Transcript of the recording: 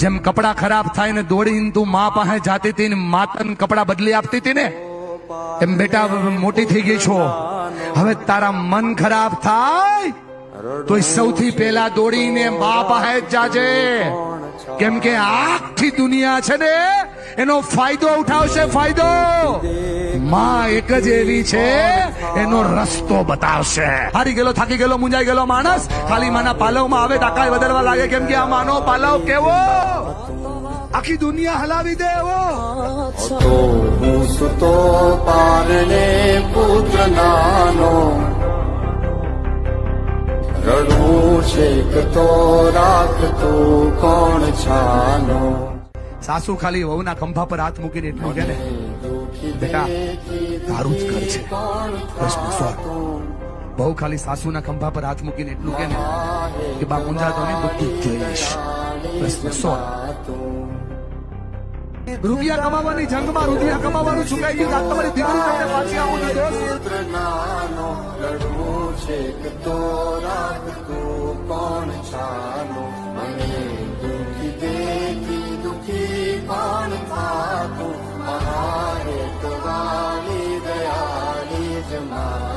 જેમ કપડા ખરાબ થાય ને દોડીને તું માં પાસે જાતી હતી ને માતન કપડા બદલી આપતી હતી ને, એમ બેટા મોટી થઈ ગઈ છો. હવે તારા મન ખરાબ થાય તો સૌથી પહેલા દોડીને બા પાસે જ જાજે. કેમ કે આખી દુનિયા છે ને એનો ફાયદો ઉઠાવશે. ફાયદો માં એક જ એવી છે એનો રસ્તો બતાવશે. હારી ગયેલો, થાકી ગયેલો, મુંજાઈ ગયેલો માણસ ખાલી માના પાલવમાં આવે તાકાત બદલવા લાગે. કેમ કે આ માનો પાલવ કેવો આખી દુનિયા હલાવી દે એવો. તો હું સુતો પારણે પુત્ર નાનો, રડું છેક તો રાખતું કોણ છાનો. સાસુ ખાલી વહુના ખંભા પર હાથ મૂકીને એટલું કે ને, બેટા તારું જ ઘર છે, બસ બહુ ખાલી સાસુના ખંભા પર હાથ મૂકીને એટલું કે ને કે બા મુંજાતો નહીં, બધું જ જોઈ લઈશ, બસ બસો. રૂપિયા કમાવાની જંગમાં રૂપિયા કમાવાનું છુકાઈ ગયું. આ તમારી દીકરી તમને પાછી આવું જોઈએ. પુત્ર નાનો, રડું છેક તો રાખતું કોણ છાનો. મને દુખી દેખી દુખી કોણ થાતું, મહારે તો વાલી દયાળી જ માં.